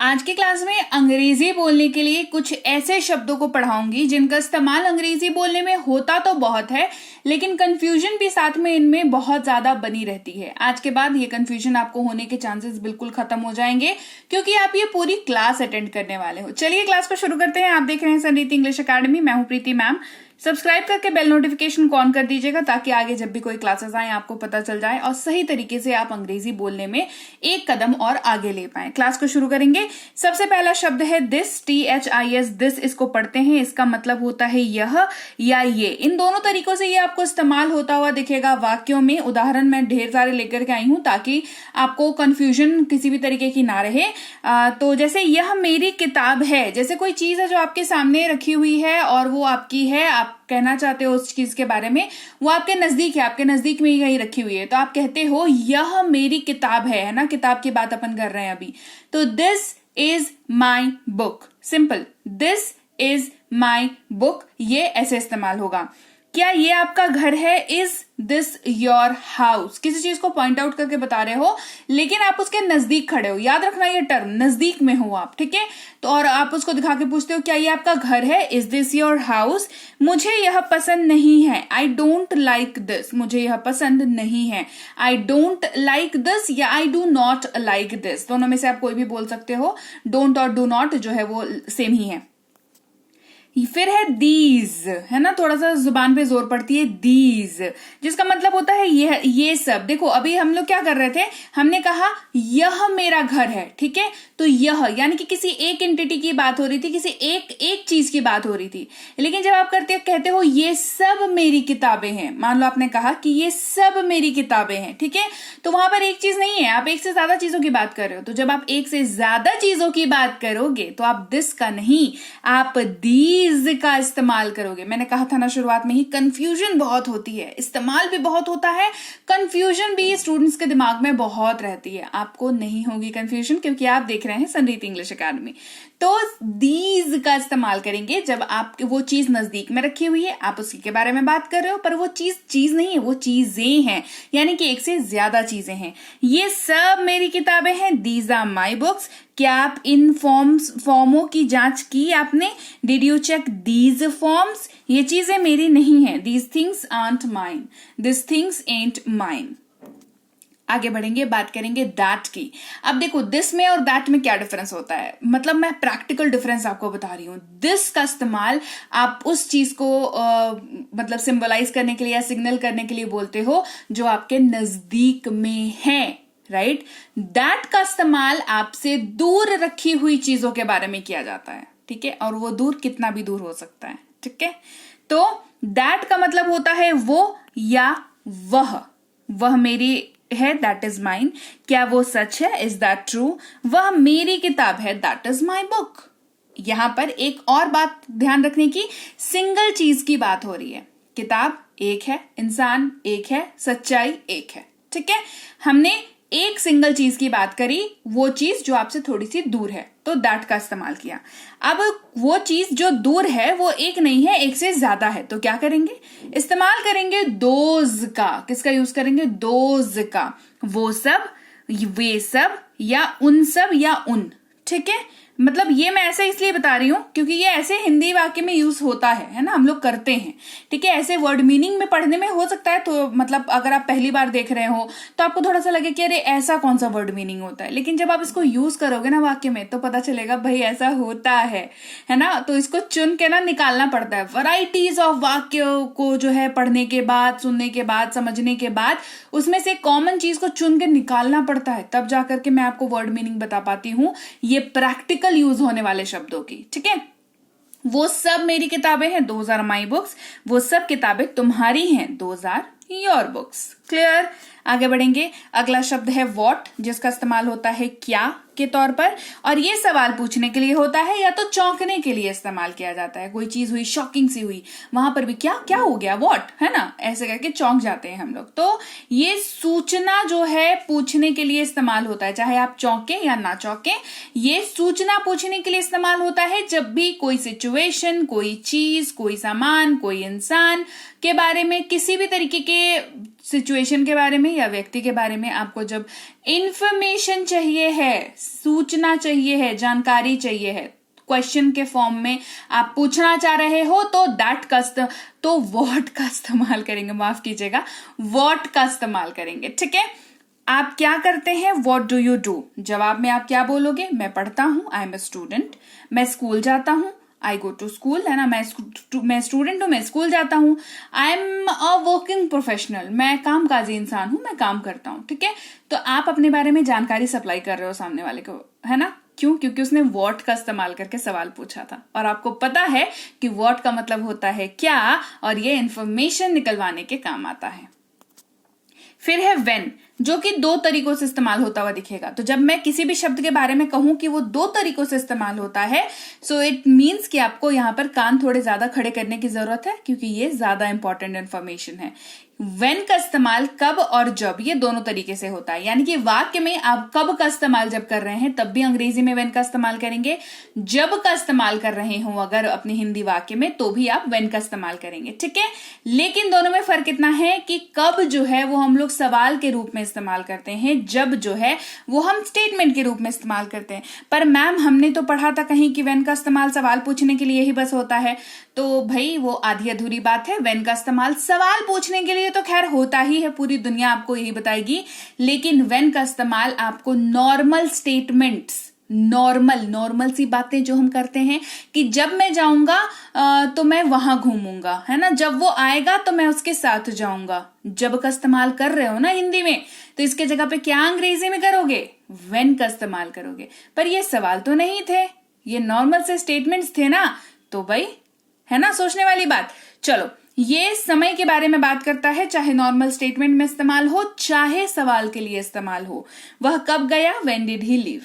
आज की क्लास में अंग्रेजी बोलने के लिए कुछ ऐसे शब्दों को पढ़ाऊंगी जिनका इस्तेमाल अंग्रेजी बोलने में होता तो बहुत है, लेकिन कंफ्यूजन भी साथ में इनमें बहुत ज्यादा बनी रहती है। आज के बाद ये कंफ्यूजन आपको होने के चांसेस बिल्कुल खत्म हो जाएंगे क्योंकि आप ये पूरी क्लास अटेंड करने वाले हो। चलिए क्लास को शुरू करते हैं। आप देख रहे हैं संरीति इंग्लिश अकेडमी। मैं हूं प्रीति मैम। सब्सक्राइब करके बेल नोटिफिकेशन को ऑन कर दीजिएगा ताकि आगे जब भी कोई क्लासेस आए आपको पता चल जाए और सही तरीके से आप अंग्रेजी बोलने में एक कदम और आगे ले पाए। क्लास को शुरू करेंगे। सबसे पहला शब्द है दिस, THIS, दिस। इसको पढ़ते हैं, इसका मतलब होता है यह या ये। इन दोनों तरीकों से ये आपको इस्तेमाल होता हुआ दिखेगा वाक्यों में। उदाहरण मैं ढेर सारे लेकर के आई हूं ताकि आपको कंफ्यूजन किसी भी तरीके की ना रहे। तो जैसे यह मेरी किताब है, जैसे कोई चीज है जो आपके सामने रखी हुई है और वो आपकी है, आप कहना चाहते हो उस चीज के बारे में, वो आपके नजदीक है, आपके नजदीक में ही कहीं रखी हुई है, तो आप कहते हो यह मेरी किताब है ना। किताब की बात अपन कर रहे हैं अभी। तो this is my book. Simple, this is my book, ये ऐसे इस्तेमाल होगा। क्या ये आपका घर है? Is this your house? किसी चीज को पॉइंट आउट करके बता रहे हो लेकिन आप उसके नजदीक खड़े हो। याद रखना ये टर्म, नजदीक में हो आप, ठीक है। तो और आप उसको दिखा के पूछते हो क्या ये आपका घर है? Is this your house? मुझे यह पसंद नहीं है। I don't like this. मुझे यह पसंद नहीं है। आई डोंट लाइक दिस या I do not like this, दोनों में से आप कोई भी बोल सकते हो। डोंट और डू नॉट जो है वो सेम ही है। फिर है दीज, है ना, थोड़ा सा जुबान पे जोर पड़ती है, दीज, जिसका मतलब होता है ये सब। देखो अभी हम लोग क्या कर रहे थे, हमने कहा यह मेरा घर है, ठीक है। तो यह यानी कि किसी एक एंटिटी की बात हो रही थी, किसी एक चीज की बात हो रही थी। लेकिन जब आप कहते हो ये सब मेरी किताबें हैं, मान लो आपने कहा कि ये सब मेरी किताबें हैं, ठीक है, तो वहां पर एक चीज नहीं है, आप एक से ज्यादा चीजों की बात कर रहे हो। तो जब आप एक से ज्यादा चीजों की बात करोगे तो आप दिस का नहीं, आप दीज का इस्तेमाल करोगे। मैंने कहा था ना शुरुआत में ही, कंफ्यूजन बहुत होती है, इस्तेमाल भी बहुत होता है, कंफ्यूजन भी स्टूडेंट्स के दिमाग में बहुत रहती है। आपको नहीं होगी कंफ्यूजन क्योंकि आप देख रहे हैं संरीति इंग्लिश अकेडमी। तो दीज का इस्तेमाल करेंगे जब आपके वो चीज नजदीक में रखी हुई है, आप उसी के बारे में बात कर रहे हो, पर वो चीज नहीं है, वो चीजें हैं, यानी कि एक से ज्यादा चीजें हैं। ये सब मेरी किताबें हैं, दीज आर माई बुक्स। क्या आप इन फॉर्मों की जांच की आपने? Did you check these forms? ये चीजें मेरी नहीं है। These things aren't mine, this things aren't mine. आगे बढ़ेंगे, बात करेंगे दैट की। अब देखो दिस में और दैट में क्या डिफरेंस होता है, मतलब मैं प्रैक्टिकल डिफरेंस आपको बता रही हूं। दिस का इस्तेमाल आप उस चीज को मतलब सिंबलाइज करने के लिए या सिग्नल करने के लिए बोलते हो जो आपके नजदीक में है, राइट। दैट का इस्तेमाल आपसे दूर रखी हुई चीजों के बारे में किया जाता है, ठीक है, और वो दूर कितना भी दूर हो सकता है, ठीक है। तो दैट का मतलब होता है वो या वह मेरी है, दैट इज माइन। क्या वो सच है? Is that true? वह मेरी किताब है, दैट इज माई बुक। यहां पर एक और बात ध्यान रखने की, सिंगल चीज की बात हो रही है। किताब एक है, इंसान एक है, सच्चाई एक है, ठीक है। हमने एक सिंगल चीज की बात करी, वो चीज जो आपसे थोड़ी सी दूर है, तो दैट का इस्तेमाल किया। अब वो चीज जो दूर है वो एक नहीं है, एक से ज्यादा है, तो क्या करेंगे? इस्तेमाल करेंगे दोज का। किसका यूज करेंगे? दोज का। वो सब, वे सब, या उन सब, या उन, ठीक है। मतलब ये मैं ऐसे इसलिए बता रही हूं क्योंकि ये ऐसे हिंदी वाक्य में यूज होता है ना, हम लोग करते हैं, ठीक है। ऐसे वर्ड मीनिंग में पढ़ने में हो सकता है, तो मतलब अगर आप पहली बार देख रहे हो तो आपको थोड़ा सा लगे कि अरे ऐसा कौन सा वर्ड मीनिंग होता है, लेकिन जब आप इसको यूज करोगे ना वाक्य में तो पता चलेगा भाई ऐसा होता है ना। तो इसको चुन के ना निकालना पड़ता है। वैरायटीज ऑफ वाक्य को जो है पढ़ने के बाद, सुनने के बाद, समझने के बाद उसमें से कॉमन चीज को चुन के निकालना पड़ता है, तब जाकर के मैं आपको वर्ड मीनिंग बता पाती हूँ ये प्रैक्टिकल यूज होने वाले शब्दों की, ठीक है। वो सब मेरी किताबें हैं, दोज आर माई बुक्स। वो सब किताबें तुम्हारी हैं, those are your books. Clear? आगे बढ़ेंगे। अगला शब्द है व्हाट, जिसका इस्तेमाल होता है क्या के तौर पर, और ये सवाल पूछने के लिए होता है या तो चौंकने के लिए इस्तेमाल किया जाता है। कोई चीज हुई, शॉकिंग सी हुई, वहां पर भी क्या क्या हो गया, व्हाट, है ना, ऐसे करके चौंक जाते हैं हम लोग। तो ये सूचना जो है पूछने के लिए इस्तेमाल होता है, चाहे आप चौंके या ना चौंके, ये सूचना पूछने के लिए इस्तेमाल होता है जब भी कोई सिचुएशन, कोई चीज, कोई सामान, कोई इंसान के बारे में किसी भी तरीके के सिचुएशन के बारे में या व्यक्ति के बारे में आपको जब इंफॉर्मेशन चाहिए है, सूचना चाहिए है, जानकारी चाहिए है, क्वेश्चन के फॉर्म में आप पूछना चाह रहे हो तो व्हाट का इस्तेमाल करेंगे, माफ कीजिएगा, व्हाट का इस्तेमाल करेंगे। ठीक है, आप क्या करते हैं, व्हाट डू यू डू। जवाब में आप क्या बोलोगे, मैं पढ़ता हूं, आई एम ए स्टूडेंट। मैं स्कूल जाता हूं, आई गो टू स्कूल, है ना, मैं स्टूडेंट हूं, मैं स्कूल जाता हूं। I am a working professional, मैं कामकाजी इंसान हूं, मैं काम करता हूं। ठीक है, तो आप अपने बारे में जानकारी सप्लाई कर रहे हो सामने वाले को, है ना। क्यों? क्योंकि उसने व्हाट का इस्तेमाल करके सवाल पूछा था और आपको पता है कि व्हाट का मतलब होता है क्या, और ये इंफॉर्मेशन निकलवाने के काम आता है। फिर है व्हेन, जो कि 2 तरीकों से इस्तेमाल होता हुआ दिखेगा। तो जब मैं किसी भी शब्द के बारे में कहूं कि वो 2 तरीकों से इस्तेमाल होता है, सो इट मीन्स कि आपको यहां पर कान थोड़े ज्यादा खड़े करने की जरूरत है, क्योंकि ये ज्यादा इंपॉर्टेंट इन्फॉर्मेशन है। व्हेन का इस्तेमाल कब और जब, ये दोनों तरीके से होता है। यानी कि वाक्य में आप कब का इस्तेमाल जब कर रहे हैं तब भी अंग्रेजी में व्हेन का इस्तेमाल करेंगे, जब का इस्तेमाल कर रहे हो अगर अपने हिंदी वाक्य में तो भी आप व्हेन का इस्तेमाल करेंगे। ठीक है, लेकिन दोनों में फर्क इतना है कि कब जो है वो हम लोग सवाल के रूप में इस्तेमाल करते हैं, जब जो है वो हम स्टेटमेंट के रूप में इस्तेमाल करते हैं। पर मैम हमने तो पढ़ा था कहीं कि व्हेन का इस्तेमाल सवाल पूछने के लिए ही बस होता है, तो भाई वो आधी अधूरी बात है। व्हेन का इस्तेमाल सवाल पूछने के लिए तो खैर होता ही है, पूरी दुनिया आपको यही बताएगी, लेकिन व्हेन का इस्तेमाल आपको नॉर्मल स्टेटमेंट्स, नॉर्मल सी बातें जो हम करते हैं कि जब मैं जाऊंगा तो मैं वहां घूमूंगा, है ना, जब वो आएगा तो मैं उसके साथ जाऊंगा, जब का इस्तेमाल कर रहे हो ना हिंदी में, तो इसके जगह पे क्या अंग्रेजी में करोगे, व्हेन का इस्तेमाल करोगे। पर ये सवाल तो नहीं थे, ये नॉर्मल से स्टेटमेंट्स थे ना, तो भाई है ना सोचने वाली बात। चलो, ये समय के बारे में बात करता है, चाहे नॉर्मल स्टेटमेंट में इस्तेमाल हो चाहे सवाल के लिए इस्तेमाल हो। वह कब गया, व्हेन डिड ही लीव,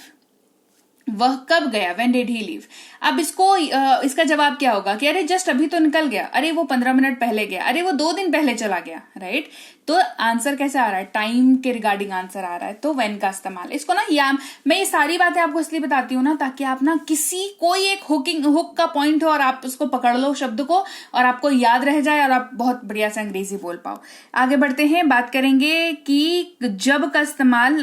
वह कब गया, व्हेन डिड ही लीव। अब इसका जवाब क्या होगा कि अरे जस्ट अभी तो निकल गया, अरे वो 15 मिनट पहले गया, अरे वो 2 दिन पहले चला गया, राइट। तो आंसर कैसे आ रहा है, टाइम के रिगार्डिंग आंसर आ रहा है, तो व्हेन का इस्तेमाल। इसको ना मैं ये सारी बातें आपको इसलिए बताती हूँ ना, ताकि आप ना कोई एक हुक का पॉइंट हो और आप उसको पकड़ लो शब्द को और आपको याद रह जाए और आप बहुत बढ़िया से अंग्रेजी बोल पाओ। आगे बढ़ते हैं, बात करेंगे कि जब का इस्तेमाल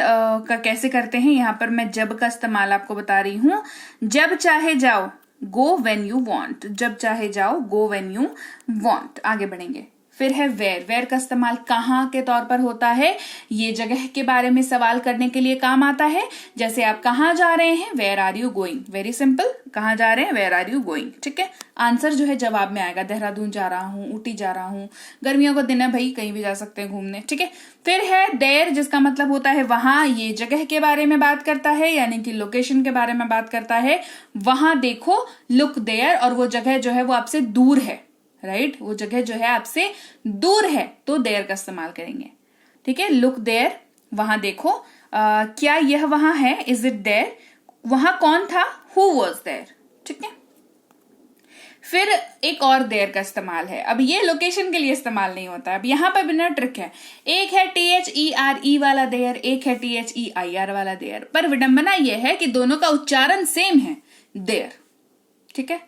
का कैसे करते हैं। यहाँ पर मैं जब का इस्तेमाल आपको बता रही हूं, जब चाहे जाओ, गो व्हेन यू वांट, जब चाहे जाओ, गो व्हेन यू वांट। आगे बढ़ेंगे, फिर है वेयर का इस्तेमाल कहाँ के तौर पर होता है, ये जगह के बारे में सवाल करने के लिए काम आता है। जैसे आप कहाँ जा रहे हैं, where are you going, very simple, कहाँ जा रहे हैं, वेयर आर यू गोइंग। ठीक है, आंसर जो है जवाब में आएगा, देहरादून जा रहा हूँ, ऊटी जा रहा हूँ, गर्मियों का दिन है भाई, कहीं भी जा सकते हैं घूमने। ठीक है, फिर है देयर, जिसका मतलब होता है वहां, ये जगह के बारे में बात करता है, यानी कि लोकेशन के बारे में बात करता है। वहां देखो, लुक देयर, और वो जगह जो है वो आपसे दूर है, राइट, वो जगह जो है आपसे दूर है, तो देयर का इस्तेमाल करेंगे। ठीक है, लुक देयर, वहां देखो, क्या यह वहां है, इज इट देयर, वहां कौन था, हु वॉज देयर। ठीक है, फिर एक और देयर का इस्तेमाल है, अब ये लोकेशन के लिए इस्तेमाल नहीं होता है। अब यहां पर बिना ट्रिक है, एक है THERE वाला देयर, एक है THEIR वाला देयर, पर विडंबना यह है कि दोनों का उच्चारण सेम है, देयर। ठीक है,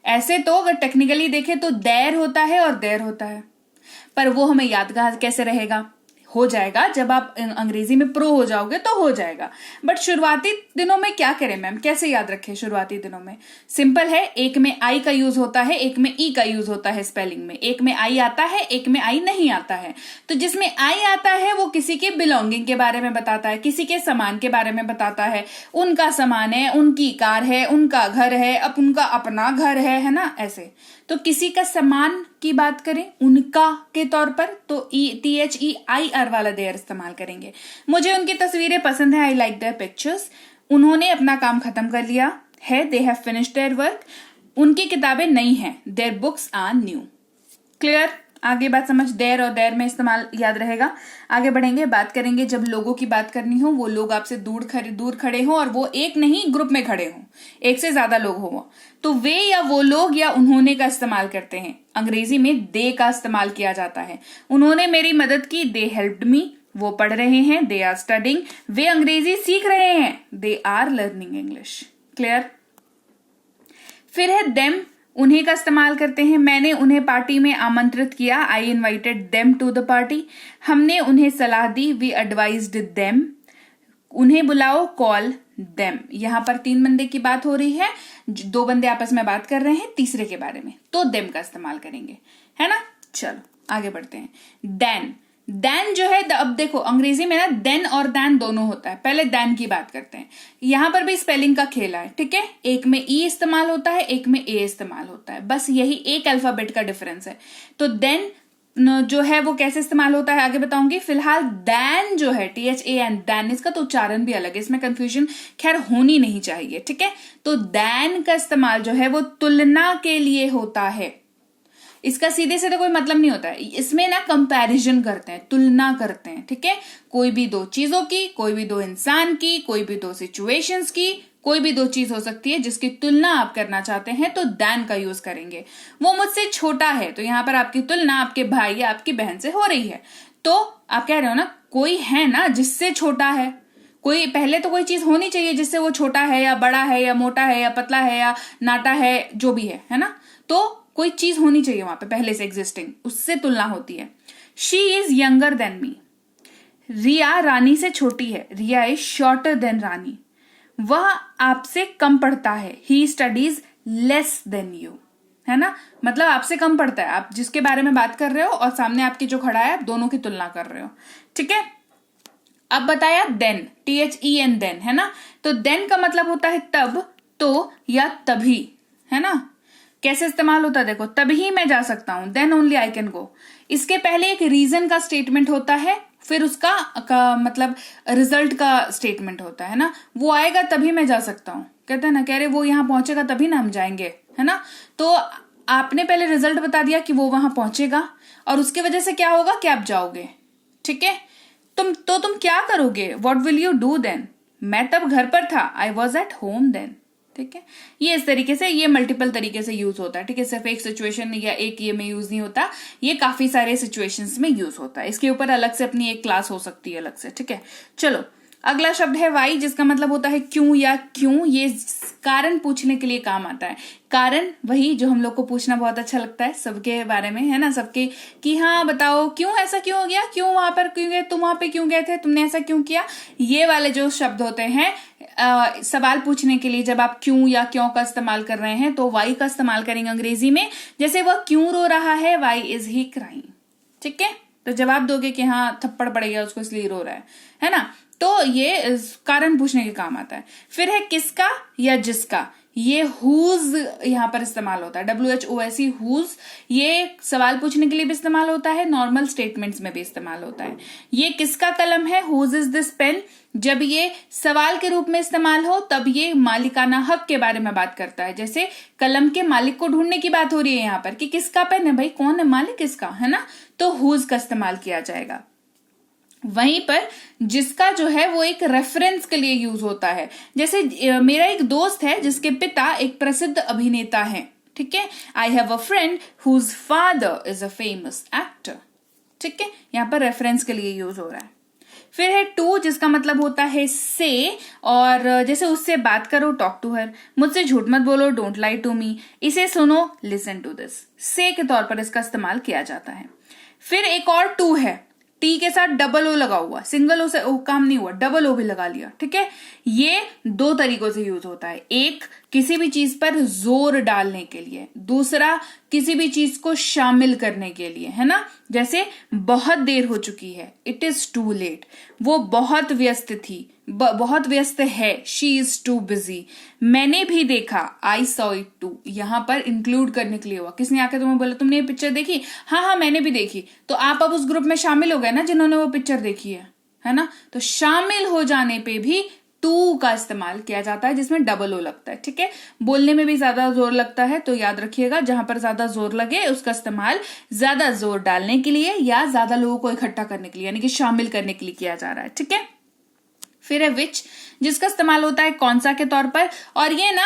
ऐसे तो अगर टेक्निकली देखें तो देयर होता है और देयर होता है, पर वो हमें यादगार कैसे रहेगा, हो जाएगा जब आप अंग्रेजी में प्रो हो जाओगे तो हो जाएगा। बट शुरुआती दिनों में क्या करें मैम, कैसे याद रखें शुरुआती दिनों में? सिंपल है, एक में आई का यूज होता है, एक में ई का यूज होता है स्पेलिंग में। एक में आई आता है, एक में आई नहीं आता है। तो जिसमें आई आता है वो किसी के बिलोंगिंग के बारे में बताता है, किसी के सामान के बारे में बताता है, उनका सामान है, उनकी कार है, उनका घर है, अब उनका अपना घर है ना, ऐसे। तो किसी का सामान की बात करें उनका के तौर पर, तो THEIR वाला देयर इस्तेमाल करेंगे। मुझे उनकी तस्वीरें पसंद है, आई लाइक देयर पिक्चर्स। उन्होंने अपना काम खत्म कर लिया है, they have finished their work. उनकी किताबें नई हैं, their books are new. Clear? आगे बात समझ, देयर और देयर में इस्तेमाल याद रहेगा। आगे बढ़ेंगे, बात करेंगे जब लोगों की बात करनी हो, वो लोग आपसे दूर खड़े हो और वो एक नहीं ग्रुप में खड़े हो, एक से ज्यादा लोग हो, तो वे या वो लोग या उन्होंने का इस्तेमाल करते हैं। अंग्रेजी में दे का इस्तेमाल किया जाता है। उन्होंने मेरी मदद की, दे हेल्प्ड मी। वो पढ़ रहे हैं, दे आर स्टडिंग। वे अंग्रेजी सीख रहे हैं, they are learning English. Clear? फिर है देम, उन्हीं का इस्तेमाल करते हैं। मैंने उन्हें पार्टी में आमंत्रित किया, I invited them to the party. हमने उन्हें सलाह दी, वी एडवाइज्ड देम। उन्हें बुलाओ, कॉल देम। यहां पर 3 बंदे की बात हो रही है, 2 बंदे आपस में बात कर रहे हैं तीसरे के बारे में, तो देम का इस्तेमाल करेंगे, है ना। चलो आगे बढ़ते हैं। देन, देन जो है, अब देखो अंग्रेजी में ना देन और दैन दोनों होता है। पहले देन की बात करते हैं। यहां पर भी स्पेलिंग का खेला है, ठीक है। एक में ई इस्तेमाल होता है, एक में ए इस्तेमाल होता है, बस यही एक अल्फाबेट का डिफरेंस है। तो देन जो है वो कैसे इस्तेमाल होता है आगे बताऊंगी। फिलहाल दैन जो है, THAN, दैन, इसका तो उच्चारण भी अलग है, इसमें कंफ्यूजन खैर होनी नहीं चाहिए, ठीक है। तो दैन का इस्तेमाल जो है वो तुलना के लिए होता है। इसका सीधे सीधे कोई मतलब नहीं होता है, इसमें ना कंपैरिजन करते हैं, तुलना करते हैं, ठीक है। कोई भी 2 चीजों की, कोई भी 2 इंसान की, कोई भी 2 सिचुएशंस की, कोई भी 2 चीज हो सकती है जिसकी तुलना आप करना चाहते हैं, तो दैन का यूज करेंगे। वो मुझसे छोटा है, तो यहां पर आपकी तुलना आपके भाई या आपकी बहन से हो रही है, तो आप कह रहे हो ना कोई है ना जिससे छोटा है। कोई पहले तो कोई चीज होनी चाहिए जिससे वो छोटा है या बड़ा है या मोटा है या पतला है या नाटा है, जो भी है ना। तो कोई चीज होनी चाहिए वहां पे पहले से एग्जिस्टिंग, उससे तुलना होती है। She is younger than me. Riya Rani से छोटी है, Riya is shorter than Rani. वह आपसे कम पढ़ता है, he studies less than you, है ना। मतलब आपसे कम पढ़ता है, आप जिसके बारे में बात कर रहे हो और सामने आपके जो खड़ा है, आप दोनों की तुलना कर रहे हो, ठीक है। अब बताया देन, THEN, देन, है ना। तो देन का मतलब होता है तब, तो या तभी, है ना। कैसे इस्तेमाल होता है देखो, तभी मैं जा सकता हूं, then only I can go. इसके पहले एक रीजन का स्टेटमेंट होता है, फिर उसका मतलब रिजल्ट का स्टेटमेंट होता है ना। वो आएगा तभी मैं जा सकता हूं, कहते हैं ना, कह रहे वो यहां पहुंचेगा तभी ना हम जाएंगे, है ना। तो आपने पहले रिजल्ट बता दिया कि वो वहां पहुंचेगा, और उसकी वजह से क्या होगा कि आप जाओगे, ठीक है। तुम क्या करोगे, what will you do then. मैं तब घर पर था, I was at home then, ठीक है। ये इस तरीके से, ये मल्टीपल तरीके से यूज होता है, ठीक है। सिर्फ एक सिचुएशन या एक ये में यूज नहीं होता, ये काफी सारे सिचुएशंस में यूज होता है। इसके ऊपर अलग से अपनी एक क्लास हो सकती है अलग से, ठीक है। चलो अगला शब्द है वाई, जिसका मतलब होता है क्यों या क्यों। ये कारण पूछने के लिए काम आता है। कारण वही जो हम लोग को पूछना बहुत अच्छा लगता है सबके बारे में, है ना, सबके, कि हाँ बताओ क्यों ऐसा क्यों हो गया, क्यों वहां पर क्यों गए, तुम वहां पे क्यों गए थे, तुमने ऐसा क्यों किया। ये वाले जो शब्द होते हैं सवाल पूछने के लिए, जब आप क्यों या क्यों का इस्तेमाल कर रहे हैं तो वाई का इस्तेमाल करेंगे अंग्रेजी में। जैसे वह क्यों रो रहा है, वाई इज ही क्राइंग, ठीक है। तो जवाब दोगे कि हाँ थप्पड़ पड़ेगा उसको इसलिए रो रहा है ना। तो ये कारण पूछने के काम आता है। फिर है किसका या जिसका, ये हुज यहां पर इस्तेमाल होता है, WHOSE, हुज। ये सवाल पूछने के लिए भी इस्तेमाल होता है, नॉर्मल स्टेटमेंट्स में भी इस्तेमाल होता है। ये किसका कलम है, हुज इज दिस पेन। जब ये सवाल के रूप में इस्तेमाल हो तब ये मालिकाना हक के बारे में बात करता है। जैसे कलम के मालिक को ढूंढने की बात हो रही है यहाँ पर कि किसका पेन है, भाई कौन है मालिक किसका, है ना। तो हुज का इस्तेमाल किया जाएगा। वहीं पर जिसका जो है वो एक रेफरेंस के लिए यूज होता है। जैसे मेरा एक दोस्त है जिसके पिता एक प्रसिद्ध अभिनेता हैं, ठीक है। I have a friend whose father is a famous actor, ठीक है। यहां पर रेफरेंस के लिए यूज हो रहा है। फिर है टू, जिसका मतलब होता है से, और जैसे उससे बात करो, टॉक टू हर। मुझसे झूठ मत बोलो, डोंट लाई टू मी। इसे सुनो, लिसन टू दिस। से के तौर पर इसका इस्तेमाल किया जाता है। फिर एक और टू है, टी के साथ डबल ओ लगा हुआ, सिंगल ओ से ओ काम नहीं हुआ, डबल ओ भी लगा लिया, ठीक है। ये 2 तरीकों से यूज होता है। एक किसी भी चीज पर जोर डालने के लिए, दूसरा किसी भी चीज को शामिल करने के लिए, है ना। जैसे बहुत देर हो चुकी है, इट इज टू लेट। वो बहुत व्यस्त थी, बहुत व्यस्त है, शी इज टू बिजी। मैंने भी देखा, आई सॉ इट टू। यहां पर इंक्लूड करने के लिए हुआ, किसने आकर तुम्हें बोला तुमने ये पिक्चर देखी, हाँ मैंने भी देखी, तो आप अब उस ग्रुप में शामिल हो गए ना जिन्होंने वो पिक्चर देखी है ना। तो शामिल हो जाने पे भी टू का इस्तेमाल किया जाता है, जिसमें डबल ओ लगता है, ठीक है। बोलने में भी ज्यादा जोर लगता है, तो याद रखिएगा जहां पर ज्यादा जोर लगे उसका इस्तेमाल ज्यादा जोर डालने के लिए या ज्यादा लोगों को इकट्ठा करने के लिए, यानी कि शामिल करने के लिए किया जा रहा है, ठीक है। फिर है विच, जिसका इस्तेमाल होता है कौन सा के तौर पर, और ये ना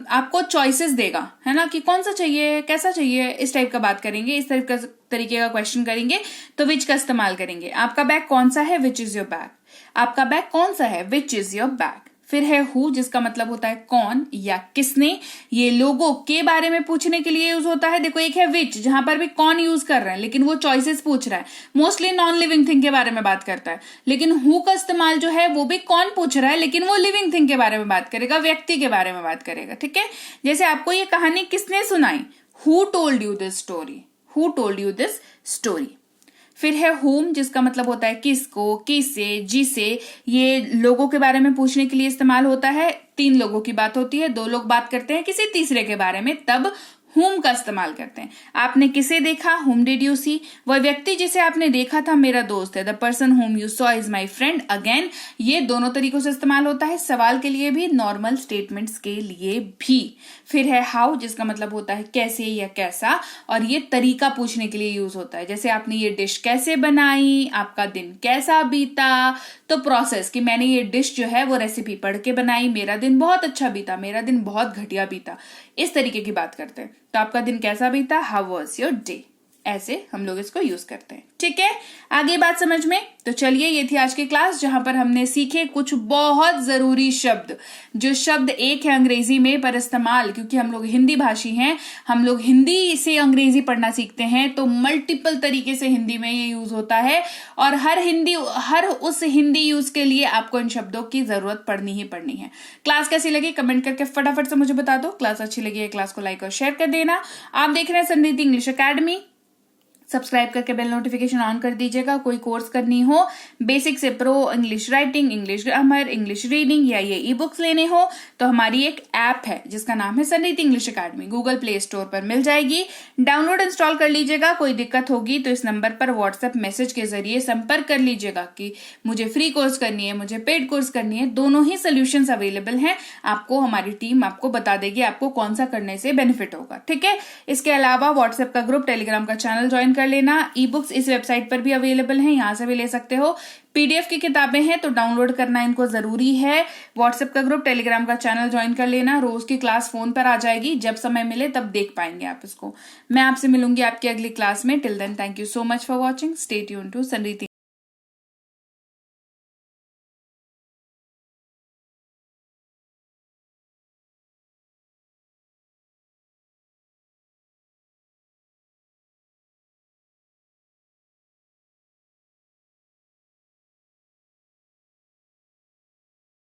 आपको चॉइसेस देगा, है ना, कि कौन सा चाहिए, कैसा चाहिए, इस टाइप का बात करेंगे, इस तरीके का क्वेश्चन करेंगे तो विच का इस्तेमाल करेंगे। आपका बैग कौन सा है, विच इज योर बैग। आपका बैग कौन सा है, विच इज योर बैग। फिर है हु, जिसका मतलब होता है कौन या किसने। ये लोगों के बारे में पूछने के लिए यूज होता है। देखो एक है विच, जहां पर भी कौन यूज कर रहे हैं, लेकिन वो चॉइसेस पूछ रहा है, मोस्टली नॉन लिविंग थिंग के बारे में बात करता है। लेकिन हु का इस्तेमाल जो है वो भी कौन पूछ रहा है, लेकिन वो लिविंग थिंग के बारे में बात करेगा, व्यक्ति के बारे में बात करेगा। ठीक है, जैसे आपको ये कहानी किसने सुनाई, who told you this story, who told you this story. फिर है whom, जिसका मतलब होता है किसको, किसे, जिसे। ये लोगों के बारे में पूछने के लिए इस्तेमाल होता है। 3 लोगों की बात होती है, 2 लोग बात करते हैं किसी तीसरे के बारे में, तब whom का इस्तेमाल करते हैं। आपने किसे देखा, whom did you see। वह व्यक्ति जिसे आपने देखा था मेरा दोस्त है, the person whom you saw is my friend। Again ये दोनों तरीकों से इस्तेमाल होता है, सवाल के लिए भी, नॉर्मल स्टेटमेंट्स के लिए भी। फिर है how, जिसका मतलब होता है कैसे या कैसा, और ये तरीका पूछने के लिए यूज होता है। जैसे आपने ये डिश कैसे बनाई, आपका दिन कैसा बीता, तो प्रोसेस कि मैंने ये डिश जो है वो रेसिपी पढ़ के बनाई, मेरा दिन बहुत अच्छा बीता, मेरा दिन बहुत घटिया बीता, इस तरीके की बात करते हैं। तो आपका दिन कैसा बीता, हाउ वाज योर डे, ऐसे हम लोग इसको यूज करते हैं। ठीक है, आगे बात समझ में। तो चलिए, ये थी आज की क्लास जहां पर हमने सीखे कुछ बहुत जरूरी शब्द। जो शब्द एक है अंग्रेजी में, पर इस्तेमाल, क्योंकि हम लोग हिंदी भाषी हैं, हम लोग हिंदी से अंग्रेजी पढ़ना सीखते हैं, तो मल्टीपल तरीके से हिंदी में ये यूज होता है। और हर उस हिंदी यूज के लिए आपको इन शब्दों की जरूरत पड़नी ही पड़नी है। क्लास कैसी लगी कमेंट करके फटाफट से मुझे बता दो। क्लास अच्छी लगी है, क्लास को लाइक और शेयर कर देना। आप देख रहे हैं संरीति इंग्लिश अकेडमी, सब्सक्राइब करके बेल नोटिफिकेशन ऑन कर दीजिएगा। कोई कोर्स करनी हो, बेसिक से pro, English writing, English grammar, English reading, या ये ई बुक्स लेने हो, तो हमारी एक ऐप है जिसका नाम है Sanriti English academy, Google Play Store पर मिल जाएगी। डाउनलोड इंस्टॉल कर लीजिएगा। कोई दिक्कत होगी तो इस नंबर पर व्हाट्सएप मैसेज के जरिए संपर्क कर लीजिएगा कि मुझे फ्री कोर्स करनी है, मुझे पेड कोर्स करनी है। दोनों ही सोल्यूशंस अवेलेबल हैं। आपको हमारी टीम आपको बता देगी आपको कौन सा करने से बेनिफिट होगा। ठीक है, इसके अलावा व्हाट्सएप का ग्रुप, टेलीग्राम का चैनल ज्वाइन कर लेना। ई बुक्स इस वेबसाइट पर भी अवेलेबल हैं, यहां से भी ले सकते हो। पीडीएफ की किताबें हैं तो डाउनलोड करना इनको जरूरी है। व्हाट्सएप का ग्रुप, टेलीग्राम का चैनल ज्वाइन कर लेना। रोज की क्लास फोन पर आ जाएगी, जब समय मिले तब देख पाएंगे आप इसको। मैं आपसे मिलूंगी आपकी अगली क्लास में। Till then, thank you so much for watching. Stay tuned to संरीति।